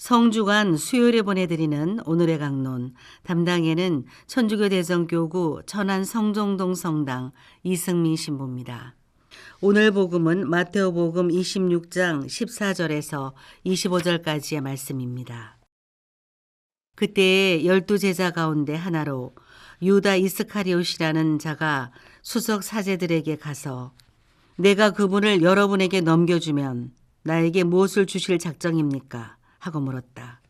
성주간 수요일에 보내드리는 오늘의 강론, 담당에는 천주교 대성교구 천안 성정동 성당 이승민 신부입니다. 오늘 복음은 마테오복음 26장 14절에서 25절까지의 말씀입니다. 그때에 12제자 가운데 하나로 유다 이스카리옷이라는 자가 수석 사제들에게 가서 내가 그분을 여러분에게 넘겨주면 나에게 무엇을 주실 작정입니까? 하고 물었다.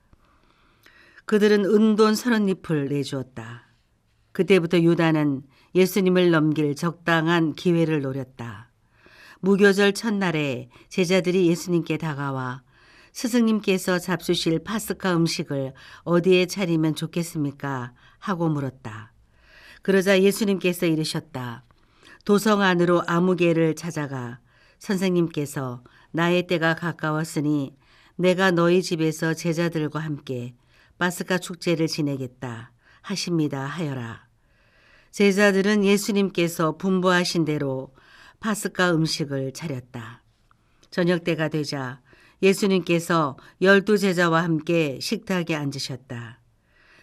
그들은 은돈 30잎을 내주었다. 그때부터 유다는 예수님을 넘길 적당한 기회를 노렸다. 무교절 첫날에 제자들이 예수님께 다가와 스승님께서 잡수실 파스카 음식을 어디에 차리면 좋겠습니까? 하고 물었다. 그러자 예수님께서 이르셨다. 도성 안으로 아무개를 찾아가 선생님께서 나의 때가 가까웠으니 내가 너희 집에서 제자들과 함께 파스카 축제를 지내겠다 하십니다 하여라. 제자들은 예수님께서 분부하신 대로 파스카 음식을 차렸다. 저녁 때가 되자 예수님께서 12제자와 함께 식탁에 앉으셨다.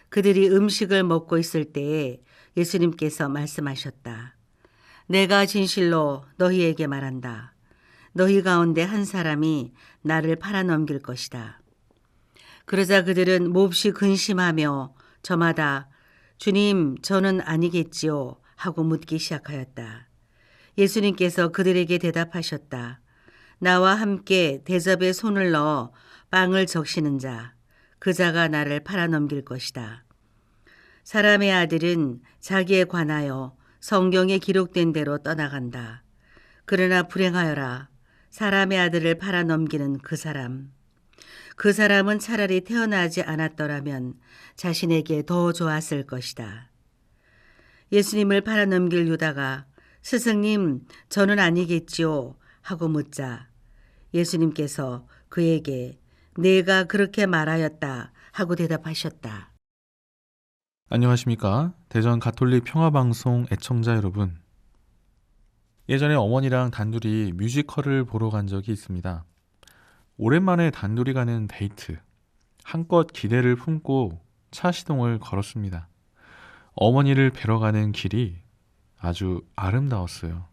그들이 음식을 먹고 있을 때에 예수님께서 말씀하셨다. 내가 진실로 너희에게 말한다. 너희 가운데 한 사람이 나를 팔아넘길 것이다. 그러자 그들은 몹시 근심하며 저마다 주님 저는 아니겠지요 하고 묻기 시작하였다. 예수님께서 그들에게 대답하셨다. 나와 함께 대접에 손을 넣어 빵을 적시는 자, 그 자가 나를 팔아넘길 것이다. 사람의 아들은 자기에 관하여 성경에 기록된 대로 떠나간다. 그러나 불행하여라. 사람의 아들을 팔아넘기는 그 사람은 차라리 태어나지 않았더라면 자신에게 더 좋았을 것이다. 예수님을 팔아넘길 유다가 스승님 저는 아니겠지요 하고 묻자 예수님께서 그에게 내가 그렇게 말하였다 하고 대답하셨다. 안녕하십니까? 대전 가톨릭 평화방송 애청자 여러분. 예전에 어머니랑 단둘이 뮤지컬을 보러 간 적이 있습니다. 오랜만에 단둘이 가는 데이트. 한껏 기대를 품고 차 시동을 걸었습니다. 어머니를 뵈러 가는 길이 아주 아름다웠어요.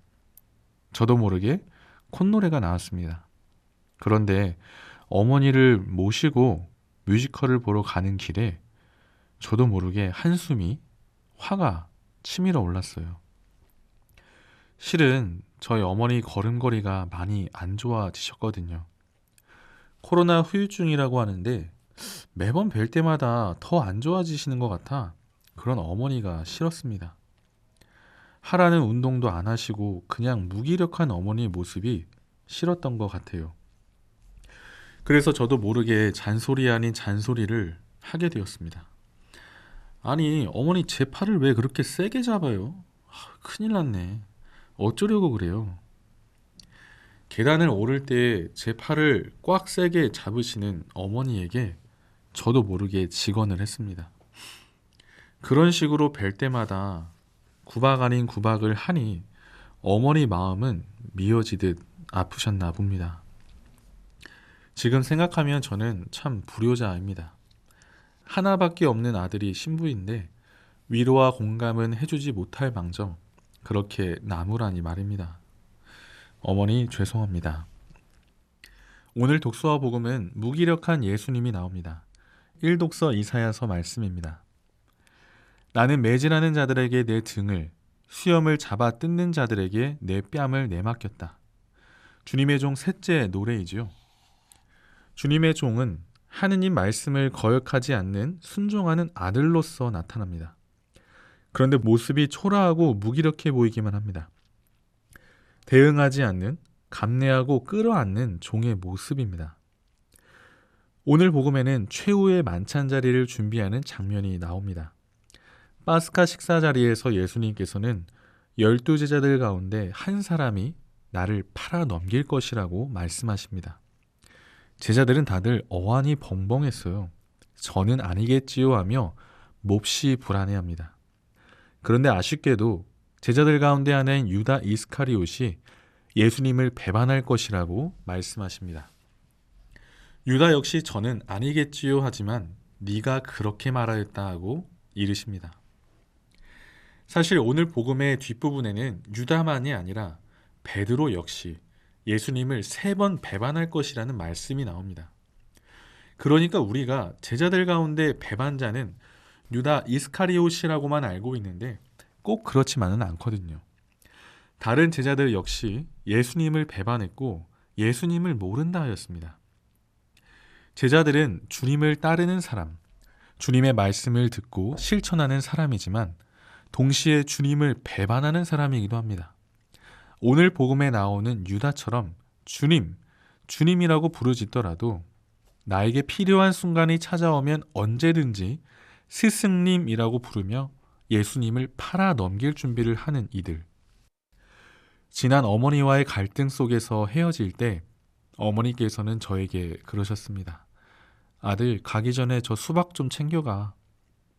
저도 모르게 콧노래가 나왔습니다. 그런데 어머니를 모시고 뮤지컬을 보러 가는 길에 저도 모르게 한숨이 화가 치밀어 올랐어요. 실은 저희 어머니 걸음걸이가 많이 안 좋아지셨거든요. 코로나 후유증이라고 하는데 매번 뵐 때마다 더 안 좋아지시는 것 같아 그런 어머니가 싫었습니다. 하라는 운동도 안 하시고 그냥 무기력한 어머니 모습이 싫었던 것 같아요. 그래서 저도 모르게 잔소리 아닌 잔소리를 하게 되었습니다. 아니, 어머니 제 팔을 왜 그렇게 세게 잡아요? 큰일 났네. 어쩌려고 그래요? 계단을 오를 때 제 팔을 꽉 세게 잡으시는 어머니에게 저도 모르게 직언을 했습니다. 그런 식으로 뵐 때마다 구박 아닌 구박을 하니 어머니 마음은 미어지듯 아프셨나 봅니다. 지금 생각하면 저는 참 불효자입니다. 하나밖에 없는 아들이 신부인데 위로와 공감은 해주지 못할 망정 그렇게 나무라니 말입니다. 어머니 죄송합니다. 오늘 독서와 복음은 무기력한 예수님이 나옵니다. 1독서 이사야서 말씀입니다. 나는 매질하는 자들에게 내 등을, 수염을 잡아 뜯는 자들에게 내 뺨을 내맡겼다. 주님의 종 셋째 노래이지요. 주님의 종은 하느님 말씀을 거역하지 않는 순종하는 아들로서 나타납니다. 그런데 모습이 초라하고 무기력해 보이기만 합니다. 대응하지 않는, 감내하고 끌어안는 종의 모습입니다. 오늘 복음에는 최후의 만찬 자리를 준비하는 장면이 나옵니다. 파스카 식사 자리에서 예수님께서는 12제자들 가운데 한 사람이 나를 팔아 넘길 것이라고 말씀하십니다. 제자들은 다들 어안이 벙벙했어요. 저는 아니겠지요 하며 몹시 불안해합니다. 그런데 아쉽게도 제자들 가운데 하나인 유다 이스카리옷이 예수님을 배반할 것이라고 말씀하십니다. 유다 역시 저는 아니겠지요 하지만 네가 그렇게 말하였다 하고 이르십니다. 사실 오늘 복음의 뒷부분에는 유다만이 아니라 베드로 역시 예수님을 3번 배반할 것이라는 말씀이 나옵니다. 그러니까 우리가 제자들 가운데 배반자는 유다 이스카리옷이라고만 알고 있는데 꼭 그렇지만은 않거든요. 다른 제자들 역시 예수님을 배반했고 예수님을 모른다 하였습니다. 제자들은 주님을 따르는 사람, 주님의 말씀을 듣고 실천하는 사람이지만 동시에 주님을 배반하는 사람이기도 합니다. 오늘 복음에 나오는 유다처럼 주님이라고 부르짖더라도 나에게 필요한 순간이 찾아오면 언제든지 스승님이라고 부르며 예수님을 팔아 넘길 준비를 하는 이들. 지난 어머니와의 갈등 속에서 헤어질 때 어머니께서는 저에게 그러셨습니다. 아들, 가기 전에 저 수박 좀 챙겨가.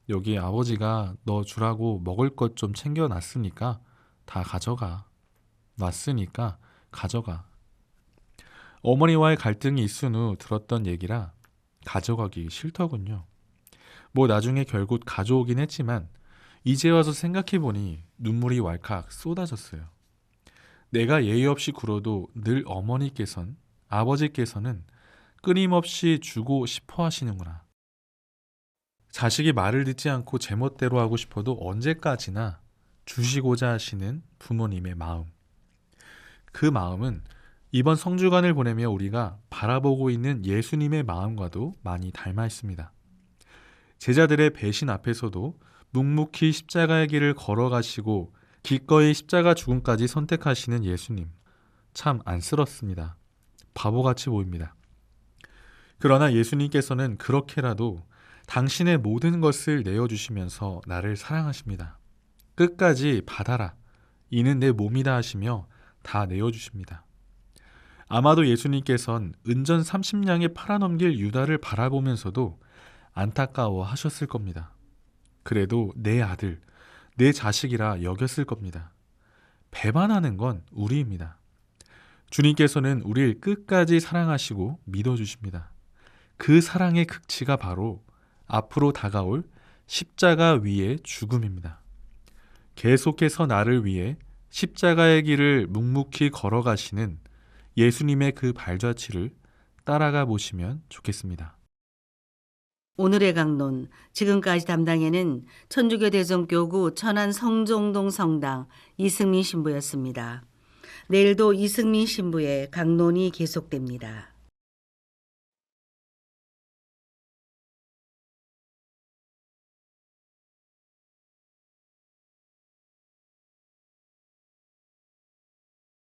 여기 아버지가 너 주라고 먹을 것 좀 챙겨놨으니까 다 가져가. 놨으니까 가져가. 어머니와의 갈등이 있은 후 들었던 얘기라 가져가기 싫더군요. 뭐 나중에 결국 가져오긴 했지만 이제 와서 생각해보니 눈물이 왈칵 쏟아졌어요. 내가 예의 없이 굴어도 늘 아버지께서는 끊임없이 주고 싶어 하시는구나. 자식이 말을 듣지 않고 제멋대로 하고 싶어도 언제까지나 주시고자 하시는 부모님의 마음. 그 마음은 이번 성주간을 보내며 우리가 바라보고 있는 예수님의 마음과도 많이 닮아 있습니다. 제자들의 배신 앞에서도 묵묵히 십자가의 길을 걸어가시고 기꺼이 십자가 죽음까지 선택하시는 예수님. 참 안쓰럽습니다. 바보같이 보입니다. 그러나 예수님께서는 그렇게라도 당신의 모든 것을 내어주시면서 나를 사랑하십니다. 끝까지 받아라. 이는 내 몸이다 하시며 다 내어주십니다. 아마도 예수님께서는 은전 30냥에 팔아넘길 유다를 바라보면서도 안타까워 하셨을 겁니다. 그래도 내 아들, 내 자식이라 여겼을 겁니다. 배반하는 건 우리입니다. 주님께서는 우리를 끝까지 사랑하시고 믿어주십니다. 그 사랑의 극치가 바로 앞으로 다가올 십자가 위의 죽음입니다. 계속해서 나를 위해 십자가의 길을 묵묵히 걸어가시는 예수님의 그 발자취를 따라가 보시면 좋겠습니다. 오늘의 강론, 지금까지 담당에는 천주교 대성교구 천안 성종동 성당 이승민 신부였습니다. 내일도 이승민 신부의 강론이 계속됩니다.